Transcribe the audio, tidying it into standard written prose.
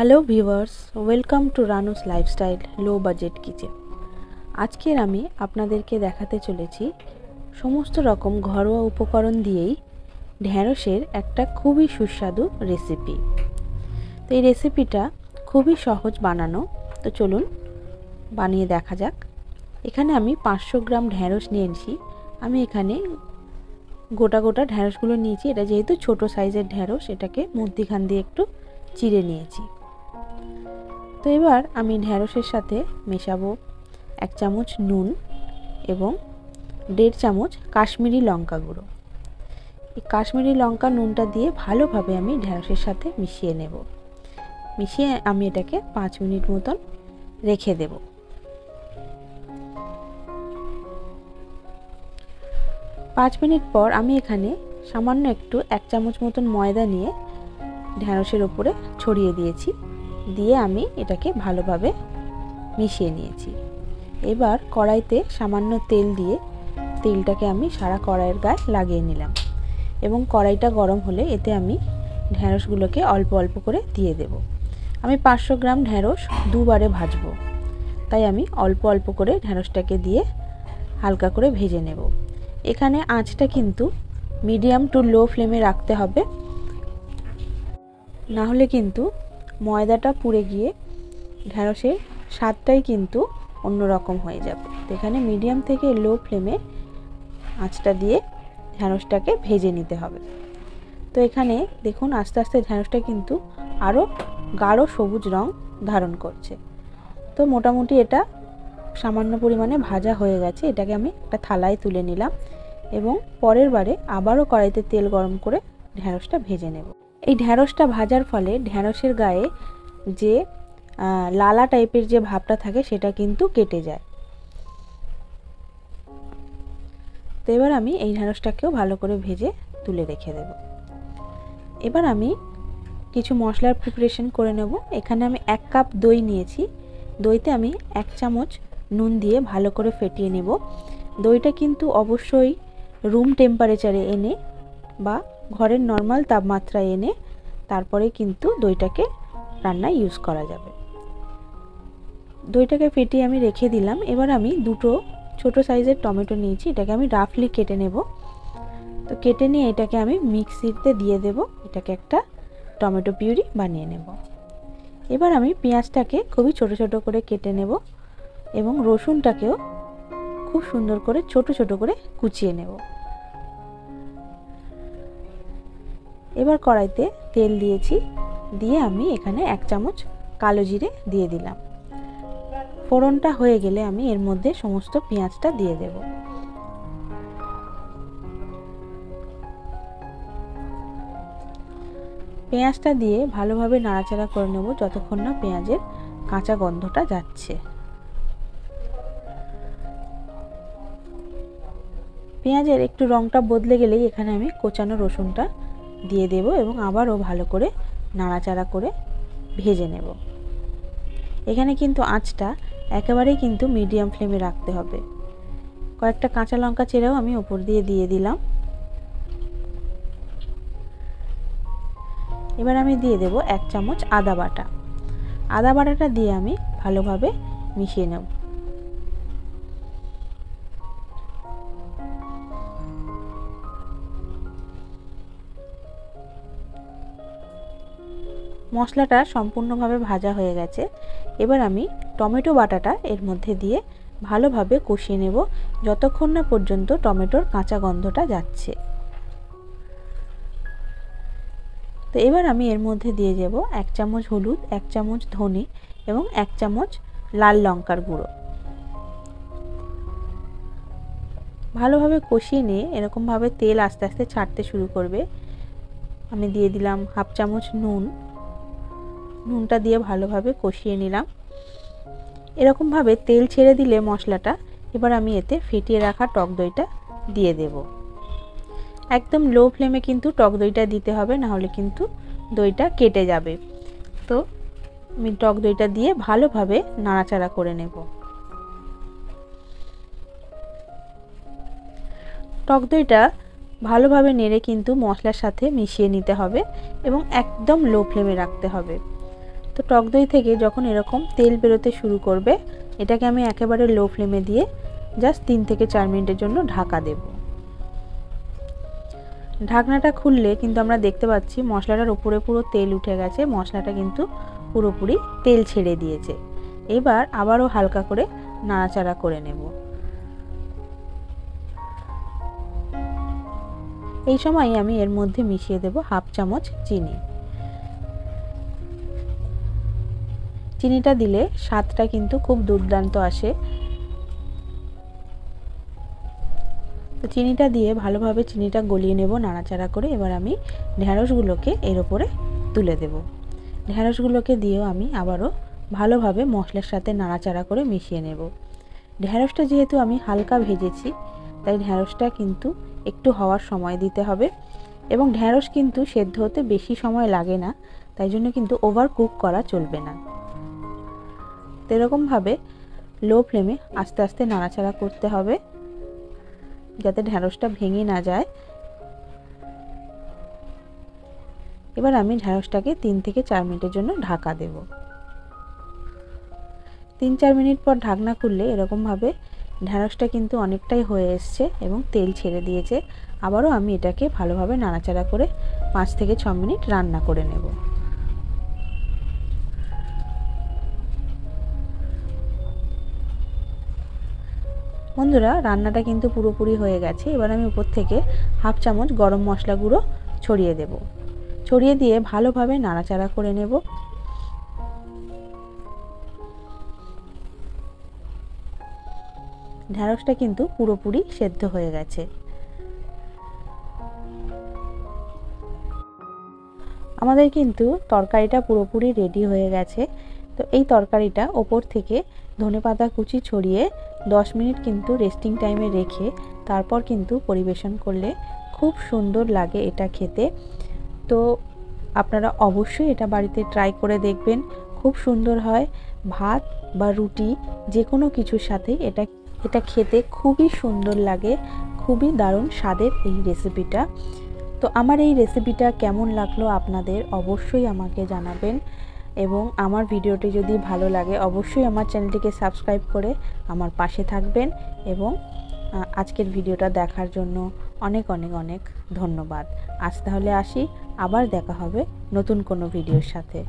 Hello viewers, welcome to Ranu's lifestyle low budget kitchen. আজকের আমি আপনাদেরকে দেখাতে চলেছি সমস্ত রকম ঘরোয়া উপকরণ দিয়েই ঢ্যাঁড়সের একটা খুবই সুস্বাদু রেসিপি। তো এই রেসিপিটা খুবই সহজ বানানো, তো চলুন বানিয়ে দেখা যাক। এখানে আমি 500 গ্রাম ঢ্যাঁড়স নিয়েছি। আমি এখানে গোটা গোটা ঢ্যাঁড়সগুলো নিয়েছি। এটা যেহেতু ছোট সাইজের ঢ্যাঁড়স, এটাকে মধ্যিখান দিয়ে একটু চিড়ে নিয়েছি। তো এবার আমি ঢ্যাঁড়সের সাথে মেশাবো 1 চামচ নুন এবং 1.5 চামচ কাশ্মীরি লঙ্কা গুঁড়ো। এই কাশ্মীরি লঙ্কা নুনটা দিয়ে ভালোভাবে আমি ঢ্যাঁড়সের সাথে মিশিয়ে নেব। মিশিয়ে আমি এটাকে 5 মিনিট মতন রেখে দেব। পাঁচ মিনিট পর আমি এখানে সামান্য একটু 1 চামচ মতন ময়দা নিয়ে ঢ্যাঁড়সের ওপরে ছড়িয়ে দিয়েছি। দিয়ে আমি এটাকে ভালোভাবে মিশিয়ে নিয়েছি। এবার কড়াইতে সামান্য তেল দিয়ে তেলটাকে আমি সারা কড়াইয়ের গায়ে লাগিয়ে নিলাম এবং কড়াইটা গরম হলে এতে আমি ঢ্যাঁড়সগুলোকে অল্প অল্প করে দিয়ে দেব। আমি 500 গ্রাম ঢ্যাঁড়স দুবারে ভাজবো, তাই আমি অল্প অল্প করে ঢ্যাঁড়সটাকে দিয়ে হালকা করে ভেজে নেব। এখানে আঁচটা কিন্তু মিডিয়াম টু লো ফ্লেমে রাখতে হবে, না হলে কিন্তু ময়দাটা পুড়ে গিয়ে ঢ্যাঁড়সের স্বাদটাই কিন্তু অন্যরকম হয়ে যাবে। তো এখানে মিডিয়াম থেকে লো ফ্লেমে আঁচটা দিয়ে ঢ্যাঁড়সটাকে ভেজে নিতে হবে। তো এখানে দেখুন আস্তে আস্তে ঢ্যাঁড়সটা কিন্তু আরও গাঢ় সবুজ রং ধারণ করছে। তো মোটামুটি এটা সামান্য পরিমাণে ভাজা হয়ে গেছে। এটাকে আমি একটা থালায় তুলে নিলাম এবং পরের বারে আবারও কড়াইতে তেল গরম করে ঢ্যাঁড়সটা ভেজে নেব। এই ঢ্যাঁড়সটা ভাজার ফলে ঢ্যাঁড়সের গায়ে যে লালা টাইপের যে ভাবটা থাকে সেটা কিন্তু কেটে যায়। তো এবার আমি এই ঢ্যাঁড়সটাকেও ভালো করে ভেজে তুলে রেখে দেব। এবার আমি কিছু মশলার প্রিপারেশন করে নেব। এখানে আমি 1 কাপ দই নিয়েছি। দইতে আমি 1 চামচ নুন দিয়ে ভালো করে ফেটিয়ে নেব। দইটা কিন্তু অবশ্যই রুম টেম্পারেচারে এনে বা ঘরের নর্মাল তাপমাত্রায় এনে তারপরে কিন্তু দইটাকে রান্নায় ইউজ করা যাবে। দইটাকে ফেটিয়ে আমি রেখে দিলাম। এবার আমি দুটো ছোট সাইজের টমেটো নিয়েছি, এটাকে আমি রাফলি কেটে নেব। তো কেটে নিয়ে এটাকে আমি মিক্সিতে দিয়ে দেব। এটাকে একটা টমেটো পিউরি বানিয়ে নেব। এবার আমি পেঁয়াজটাকে খুবই ছোট ছোট করে কেটে নেব এবং রসুনটাকেও খুব সুন্দর করে ছোট ছোট করে কুচিয়ে নেব। এবার কড়াইতে তেল দিয়েছি, দিয়ে আমি এখানে 1 চামচ কালো জিরে দিয়ে দিলাম। ফোড়নটা হয়ে গেলে আমি এর মধ্যে সমস্ত পেঁয়াজটা দিয়ে দেব। পেঁয়াজটা দিয়ে ভালোভাবে নাড়াচাড়া করে নেব যতক্ষণ না পেঁয়াজের কাঁচা গন্ধটা যাচ্ছে। পেঁয়াজের একটু রংটা বদলে গেলেই এখানে আমি কোচানো রসুনটা দিয়ে দেব এবং আবারও ভালো করে নাড়াচাড়া করে ভেজে নেব। এখানে কিন্তু আঁচটা একেবারেই কিন্তু মিডিয়াম ফ্লেমে রাখতে হবে। কয়েকটা কাঁচা লঙ্কা চেরাও আমি ওপর দিয়ে দিয়ে দিলাম। এবার আমি দিয়ে দেব 1 চামচ আদা বাটা। আদা বাটাটা দিয়ে আমি ভালোভাবে মিশিয়ে নেব। মশলাটা সম্পূর্ণভাবে ভাজা হয়ে গেছে। এবার আমি টমেটো বাটাটা এর মধ্যে দিয়ে ভালোভাবে কষিয়ে নেব যতক্ষণ না পর্যন্ত টমেটোর কাঁচা গন্ধটা যাচ্ছে। তো এবার আমি এর মধ্যে দিয়ে দেব 1 চামচ হলুদ, 1 চামচ ধনে এবং 1 চামচ লাল লঙ্কার গুঁড়ো। ভালোভাবে কষিয়ে নিয়ে এরকমভাবে তেল আস্তে আস্তে ছাড়তে শুরু করবে। আমি দিয়ে দিলাম 1/2 চামচ নুন। নুনটা দিয়ে ভালোভাবে কষিয়ে নিলাম। এরকমভাবে তেল ছেড়ে দিলে মশলাটা, এবার আমি এতে ফেটিয়ে রাখা টক দইটা দিয়ে দেব। একদম লো ফ্লেমে কিন্তু টক দইটা দিতে হবে, না হলে কিন্তু দইটা কেটে যাবে। তো আমি টক দইটা দিয়ে ভালোভাবে নাড়াচাড়া করে নেব। টক দইটা ভালোভাবে নেড়ে কিন্তু মশলার সাথে মিশিয়ে নিতে হবে এবং একদম লো ফ্লেমে রাখতে হবে। তো তো টক দই থেকে যখন এরকম তেল বেরোতে শুরু করবে, এটাকে আমি একেবারে লো ফ্লেমে দিয়ে জাস্ট 3 থেকে 4 মিনিটের জন্য ঢাকা দেব। ঢাকনাটা খুললে কিন্তু আমরা দেখতে পাচ্ছি মশলাটার উপরে পুরো তেল উঠে গেছে, মশলাটা কিন্তু পুরোপুরি তেল ছেড়ে দিয়েছে। এবার আবারও হালকা করে নাড়াচাড়া করে নেব। এই সময় আমি এর মধ্যে মিশিয়ে দেব হাফ চামচ চিনি। চিনিটা দিলে স্বাদটা কিন্তু খুব দুর্দান্ত আসে। তো চিনিটা দিয়ে ভালোভাবে চিনিটা গলিয়ে নেব নাড়াচাড়া করে। এবার আমি ঢ্যাঁড়সগুলোকে এর উপরে তুলে দেব। ঢ্যাঁড়সগুলোকে দিয়েও আমি আবারও ভালোভাবে মশলার সাথে নাড়াচাড়া করে মিশিয়ে নেব। ঢ্যাঁড়সটা যেহেতু আমি হালকা ভেজেছি, তাই ঢ্যাঁড়সটা কিন্তু একটু হওয়ার সময় দিতে হবে, এবং ঢ্যাঁড়স কিন্তু সেদ্ধ হতে বেশি সময় লাগে না, তাই জন্য কিন্তু ওভার কুক করা চলবে না। তো এরকমভাবে লো ফ্লেমে আস্তে আস্তে নাড়াচাড়া করতে হবে যাতে ঢ্যাঁড়সটা ভেঙে না যায়। এবার আমি ঢ্যাঁড়সটাকে 3 থেকে 4 মিনিটের জন্য ঢাকা দেব। 3-4 মিনিট পর ঢাকনা খুললে এরকমভাবে ঢ্যাঁড়সটা কিন্তু অনেকটাই হয়ে এসছে এবং তেল ছেড়ে দিয়েছে। আবারও আমি এটাকে ভালোভাবে নাড়াচাড়া করে 5 থেকে 6 মিনিট রান্না করে নেব। বন্ধুরা, রান্নাটা কিন্তু পুরোপুরি হয়ে গেছে। এবার আমি উপর থেকে হাফ চামচ গরম মশলা গুঁড়ো ছড়িয়ে দেব। ছড়িয়ে দিয়ে ভালোভাবে নাড়াচাড়া করে নেব। ঢ্যাঁড়সটা কিন্তু পুরোপুরি সেদ্ধ হয়ে গেছে। আমাদের কিন্তু তরকারিটা পুরোপুরি রেডি হয়ে গেছে। তো এই তরকারিটা ওপর থেকে ধনেপাতা কুচি ছড়িয়ে 10 মিনিট কিন্তু রেস্টিং টাইমে রেখে তারপর কিন্তু পরিবেশন করলে খুব সুন্দর লাগে এটা খেতে। তো আপনারা অবশ্যই এটা বাড়িতে ট্রাই করে দেখবেন, খুব সুন্দর হয়। ভাত বা রুটি যে কোনো কিছুর সাথে এটা খেতে খুবই সুন্দর লাগে। খুবই দারুণ স্বাদের এই রেসিপিটা। তো আমার এই রেসিপিটা কেমন লাগলো আপনাদের অবশ্যই আমাকে জানাবেন, এবং আমার ভিডিওটি যদি ভালো লাগে অবশ্যই আমার চ্যানেলটিকে সাবস্ক্রাইব করে আমার পাশে থাকবেন। এবং আজকের ভিডিওটা দেখার জন্য অনেক অনেক অনেক ধন্যবাদ। আজ তাহলে আসি, আবার দেখা হবে নতুন কোনো ভিডিওর সাথে।